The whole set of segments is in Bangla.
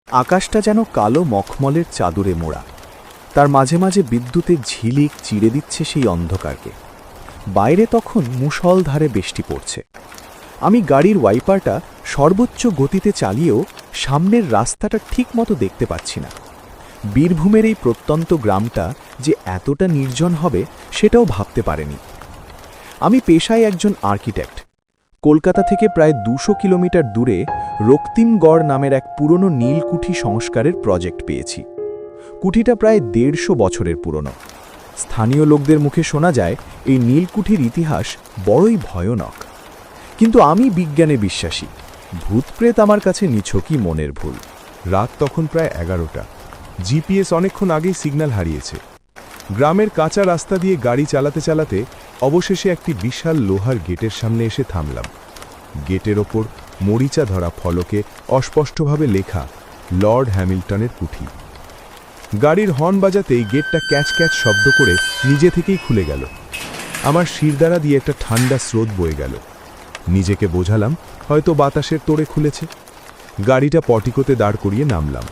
আকাশটা যেন কালো মখমলের চাদরে মোড়া, তার মাঝে মাঝে বিদ্যুতের ঝিলিক চিড়ে দিচ্ছে সেই অন্ধকারকে। বাইরে তখন মুষলধারে বৃষ্টি পড়ছে। আমি গাড়ির ওয়াইপারটা সর্বোচ্চ গতিতে চালিয়েও সামনের রাস্তাটা ঠিকমতো দেখতে পাচ্ছি না। বীরভূমের এই প্রত্যন্ত গ্রামটা যে এতটা নির্জন হবে সেটাও ভাবতে পারেনি। আমি পেশায় একজন আর্কিটেক্ট। কলকাতা থেকে প্রায় ২০০ কিলোমিটার দূরে রক্তিমগড় নামের এক পুরনো নীলকুঠি সংস্কারের প্রজেক্ট পেয়েছি। কুঠিটা প্রায় ১৫০ বছরের পুরনো। স্থানীয় লোকদের মুখে শোনা যায় এই নীলকুঠির ইতিহাস বড়ই ভয়ানক। কিন্তু আমি বিজ্ঞানে বিশ্বাসী। ভূতপ্রেত আমার কাছে নিছকই মনের ভুল। রাত তখন প্রায় ১১টা। জিপিএস অনেকক্ষণ আগেই সিগন্যাল হারিয়েছে। গ্রামের কাঁচা রাস্তা দিয়ে গাড়ি চালাতে চালাতে অবশেষে একটি বিশাল লোহার গেটের সামনে এসে থামলাম। গেটের ওপর মরিচা ধরা ফলকে অস্পষ্টভাবে লেখা লর্ড হ্যামিল্টনের কুঠি। গাড়ির হর্ন বাজাতেই গেটটা ক্যাচ ক্যাচ শব্দ করে নিজে থেকেই খুলে গেল। আমার শিরদাঁড়া দিয়ে একটা ঠান্ডা স্রোত বয়ে গেল। নিজেকে বোঝালাম হয়তো বাতাসের তোড়ে খুলেছে। গাড়িটা পটিকোতে দাঁড় করিয়ে নামলাম।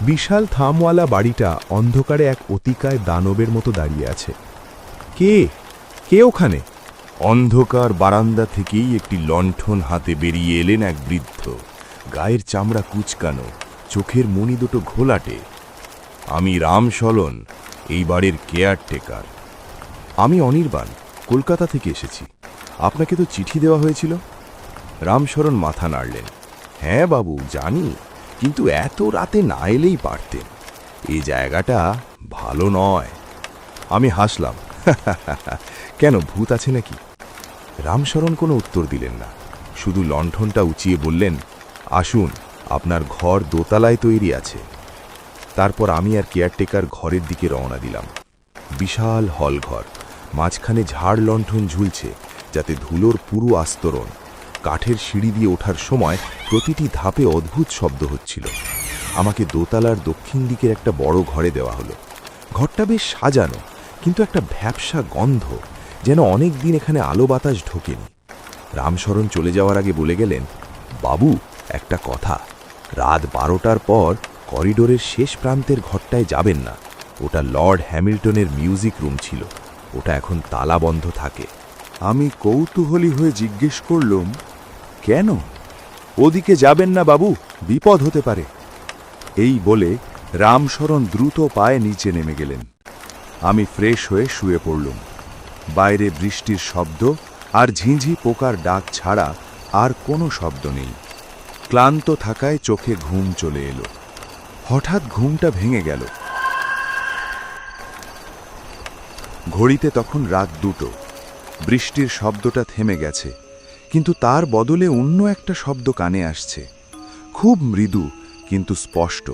বিশাল থামওয়ালা বাড়িটা অন্ধকারে এক অতিকায় দানবের মতো দাঁড়িয়ে আছে। কে কে ওখানে? অন্ধকার বারান্দা থেকেই একটি লণ্ঠন হাতে বেরিয়ে এলেন এক বৃদ্ধ। গায়ের চামড়া কুচকানো, চোখের মণি দুটো ঘোলাটে। আমি রামশরণ, এই বাড়ির কেয়ারটেকার। আমি অনির্বাণ, কলকাতা থেকে এসেছি। আপনাকে তো চিঠি দেওয়া হয়েছিল। রামশরণ মাথা নাড়লেন। হ্যাঁ বাবু, জানি, কিন্তু এত রাতে না এলেই পারতেন। এই জায়গাটা ভালো নয়। আমি হাসলাম। কেন, ভূত আছে নাকি? রামশরণ কোনো উত্তর দিলেন না, শুধু লণ্ঠনটা উঁচিয়ে বললেন, আসুন, আপনার ঘর দোতলায় তৈরি আছে। তারপর আমি আর কেয়ারটেকার ঘরের দিকে রওনা দিলাম। বিশাল হলঘর, মাঝখানে ঝাড় লণ্ঠন ঝুলছে যাতে ধুলোর পুরো আস্তরণ। কাঠের সিঁড়ি দিয়ে ওঠার সময় প্রতিটি ধাপে অদ্ভুত শব্দ হচ্ছিল। আমাকে দোতলার দক্ষিণ দিকের একটা বড় ঘরে দেওয়া হলো। ঘরটা বেশ সাজানো, কিন্তু একটা ভ্যাপসা গন্ধ, যেন অনেক দিন এখানে আলো বাতাস ঢোকেনি। রামশরণ চলে যাওয়ার আগে বলে গেলেন, বাবু, একটা কথা, রাত ১২টার পর করিডোরের শেষ প্রান্তের ঘরটায় যাবেন না। ওটা লর্ড হ্যামিল্টনের মিউজিক রুম ছিল। ওটা এখন তালা বন্ধ থাকে। আমি কৌতূহলী হয়ে জিজ্ঞেস করলুম, কেন? ওদিকে যাবেন না বাবু, বিপদ হতে পারে। এই বলে রামশরণ দ্রুত পায়ে নিচে নেমে গেলেন। আমি ফ্রেশ হয়ে শুয়ে পড়লুম। বাইরে বৃষ্টির শব্দ আর ঝিঁঝি পোকার ডাক ছাড়া আর কোনো শব্দ নেই। ক্লান্ত থাকায় চোখে ঘুম চলে এলো। হঠাৎ ঘুমটা ভেঙে গেল। ঘড়িতে তখন রাত ২টো। বৃষ্টির শব্দটা থেমে গেছে, কিন্তু তার বদলে অন্য একটা শব্দ কানে আসছে, খুব মৃদু কিন্তু স্পষ্ট।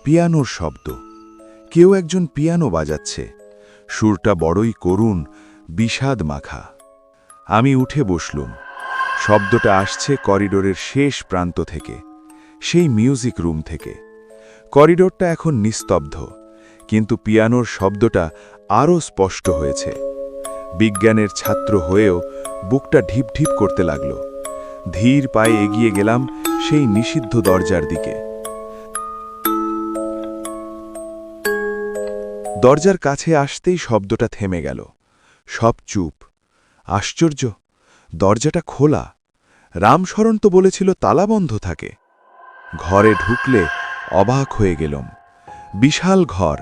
পিয়ানোর শব্দ। কেউ একজন পিয়ানো বাজাচ্ছে। সুরটা বড়ই করুণ, বিষাদ মাখা। আমি উঠে বসলুম। শব্দটা আসছে করিডোরের শেষ প্রান্ত থেকে, সেই মিউজিক রুম থেকে। করিডোরটা এখন নিস্তব্ধ, কিন্তু পিয়ানোর শব্দটা আরও স্পষ্ট হয়েছে। বিজ্ঞানের ছাত্র হয়েও বুকটা ঢিপ ঢিপ করতে লাগল। ধীর পায়ে এগিয়ে গেলাম সেই নিষিদ্ধ দরজার দিকে। দরজার কাছে আসতেই শব্দটা থেমে গেল। সব চুপ। আশ্চর্য, দরজাটা খোলা। রামশরণ তো বলেছিল তালা বন্ধ থাকে। ঘরে ঢুকলে অবাক হয়ে গেলাম। বিশাল ঘর,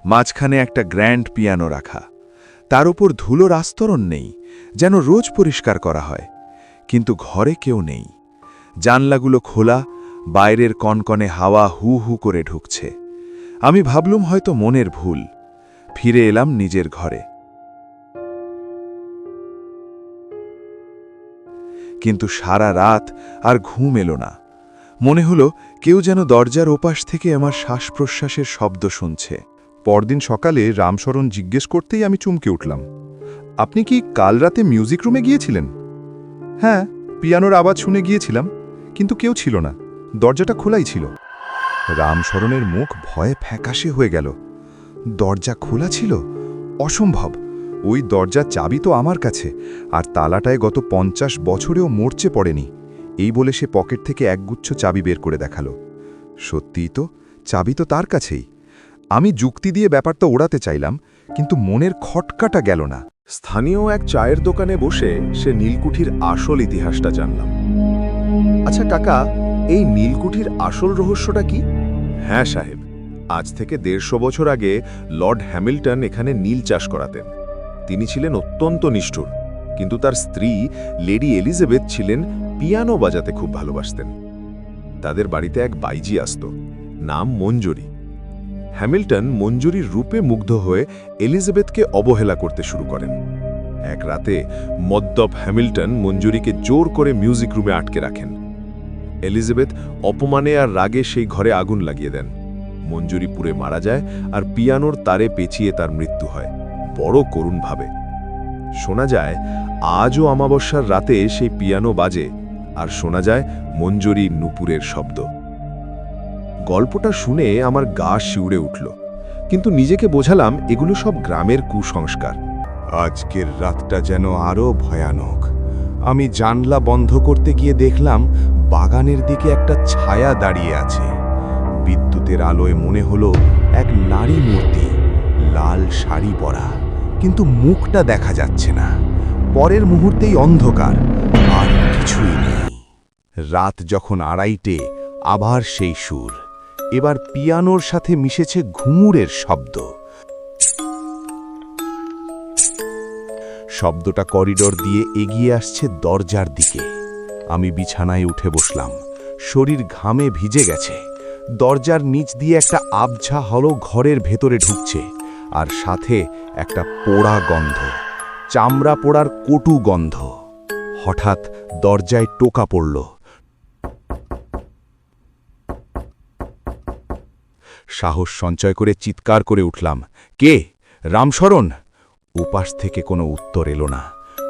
মাঝখানে একটা গ্র্যান্ড পিয়ানো রাখা। তার উপর ধুলোর আস্তরণ নেই, যেন রোজ পরিষ্কার করা হয়। কিন্তু ঘরে কেউ নেই। জানলাগুলো খোলা, বাইরের কনকনে হাওয়া হু হু করে ঢুকছে। আমি ভাবলুম হয়তো মনের ভুল। ফিরে এলাম নিজের ঘরে। কিন্তু সারা রাত আর ঘুম এলো না। মনে হলো কেউ যেন দরজার ওপাশ থেকে আমার শ্বাস প্রশ্বাসের শব্দ শুনছে। পরদিন সকালে রামশরণ জিজ্ঞেস করতেই আমি চমকে উঠলাম। আপনি কি কাল রাতে মিউজিক রুমে গিয়েছিলেন? হ্যাঁ, পিয়ানোর আওয়াজ শুনে গিয়েছিলাম, কিন্তু কেউ ছিল না, দরজাটা খোলাই ছিল। রামশরণের মুখ ভয়ে ফ্যাকাশে হয়ে গেল। দরজা খোলা ছিল? অসম্ভব। ওই দরজার চাবি তো আমার কাছে, আর তালাটায় গত ৫০ বছরেও মরচে পড়েনি। এই বলে সে পকেট থেকে একগুচ্ছ চাবি বের করে দেখালো। সত্যিই তো, চাবি তো তার কাছেই। আমি যুক্তি দিয়ে ব্যাপারটা ওড়াতে চাইলাম, কিন্তু মনের খটকাটা গেল না। স্থানীয় এক চায়ের দোকানে বসে সে নীলকুঠির আসল ইতিহাসটা জানলাম। আচ্ছা কাকা, এই নীলকুঠির আসল রহস্যটা কি? হ্যাঁ সাহেব, আজ থেকে 150 বছর আগে লর্ড হ্যামিল্টন এখানে নীল চাষ করাতেন। তিনি ছিলেন অত্যন্ত নিষ্ঠুর, কিন্তু তার স্ত্রী লেডি এলিজাবেথ ছিলেন পিয়ানো বাজাতে খুব ভালোবাসতেন। তাদের বাড়িতে এক বাইজি আসত, নাম মঞ্জুরি। হ্যামিল্টন মঞ্জুরির রূপে মুগ্ধ হয়ে এলিজাবেথকে অবহেলা করতে শুরু করেন। এক রাতে মদ্যপ হ্যামিল্টন মঞ্জুরিকে জোর করে মিউজিক রুমে আটকে রাখেন। এলিজাবেথ অপমানে আর রাগে সেই ঘরে আগুন লাগিয়ে দেন। মঞ্জুরি পুড়ে মারা যায়, আর পিয়ানোর তারে পেঁচিয়ে তার মৃত্যু হয়, বড় করুণভাবে। শোনা যায় আজও অমাবস্যার রাতে সেই পিয়ানো বাজে, আর শোনা যায় মঞ্জুরি নুপুরের শব্দ। গল্পটা শুনে আমার গা শিউরে উঠল, কিন্তু নিজেকে বোঝালাম এগুলো সব গ্রামের কুসংস্কার। আজকের রাতটা যেন আরও ভয়ানক। আমি জানলা বন্ধ করতে গিয়ে দেখলাম বাগানের দিকে একটা ছায়া দাঁড়িয়ে আছে। বিদ্যুতের আলোয় মনে হলো এক নারী মূর্তি, লাল শাড়ি পরা, কিন্তু মুখটা দেখা যাচ্ছে না। পরের মুহূর্তেই অন্ধকার, আর কিছুই নেই। রাত যখন 2:30, আবার সেই সুর। এবার পিয়ানোর সাথে মিশেছে ঘুঙুরের শব্দ। শব্দটা করিডোর দিয়ে এগিয়ে আসছে দরজার দিকে। আমি বিছানায় উঠে বসলাম, শরীর ঘামে ভিজে গেছে। দরজার নিচ দিয়ে একটা আবঝা হলো ঘরের ভেতরে ঢুকছে, আর সাথে একটা পোড়া গন্ধ, চামড়া পোড়ার কটু গন্ধ। হঠাৎ দরজায় টোকা পড়ল। সাহস সঞ্চয় করে চিৎকার করে উঠলাম, কে? রামশরণ? উপাস থেকে কোনো উত্তর এলো না,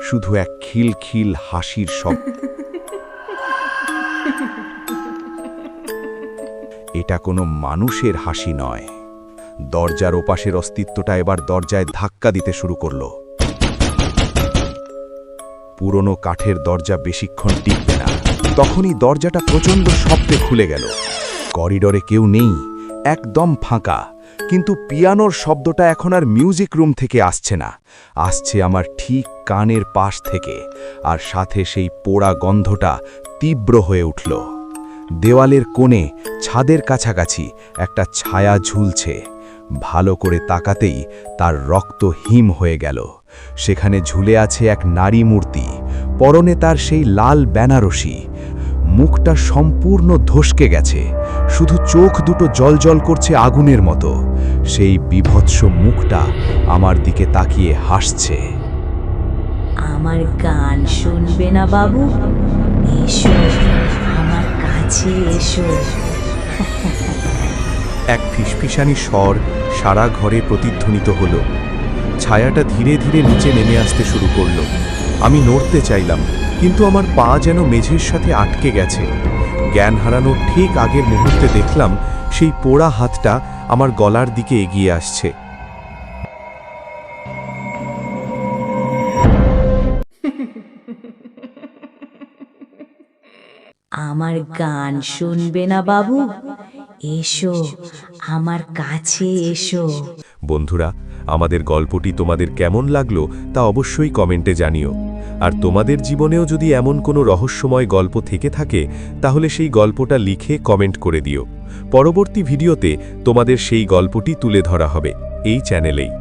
শুধু এক খিলখিল হাসির শব্দ। এটা কোনো মানুষের হাসি নয়। দরজার ওপাশের অস্তিত্বটা এবার দরজায় ধাক্কা দিতে শুরু করল। পুরনো কাঠের দরজা বেশিক্ষণ টিকবে না। তখনই দরজাটা প্রচণ্ড শব্দে খুলে গেল। করিডোরে কেউ নেই, একদম ফাঁকা, কিন্তু পিয়ানোর শব্দটা এখন আর মিউজিক রুম থেকে আসছে না, আসছে আমার ঠিক কানের পাশ থেকে, আর সাথে সেই পোড়া গন্ধটা তীব্র হয়ে উঠল। দেওয়ালের কোণে, ছাদের কাছাকাছি একটা ছায়া ঝুলছে। ভালো করে তাকাতেই তার রক্ত হিম হয়ে গেল। সেখানে ঝুলে আছে এক নারী মূর্তি, পরনে তার সেই লাল বেনারসি। মুখটা সম্পূর্ণ ধসকে গেছে, শুধু চোখ দুটো জ্বলজ্বল করছে আগুনের মতো। সেই বিভৎস মুখটা আমার দিকে তাকিয়ে হাসছে। আমার গান শুনবে না বাবু? এসো, আমার কাছে এসো। এক ফিসফিসানি স্বর সারা ঘরে প্রতিধ্বনিত হলো। ছায়াটা ধীরে ধীরে নিচে নেমে আসতে শুরু করল। আমি নড়তে চাইলাম, কিন্তু আমার পা যেন মেঝের সাথে আটকে গেছে। জ্ঞান হারানোর ঠিক আগের মুহূর্তে দেখলাম সেই পোড়া হাতটা আমার গলার দিকে এগিয়ে আসছে। আমার গান শুনবে না বাবু? এসো, আমার কাছে এসো। বন্ধুরা, আমাদের গল্পটি তোমাদের কেমন লাগলো তা অবশ্যই কমেন্টে জানিও। আর তোমাদের জীবনেও যদি এমন কোনো রহস্যময় গল্প থেকে থাকে, তাহলে সেই গল্পটা লিখে কমেন্ট করে দিও। পরবর্তী ভিডিওতে তোমাদের সেই গল্পটি তুলে ধরা হবে এই চ্যানেলেই।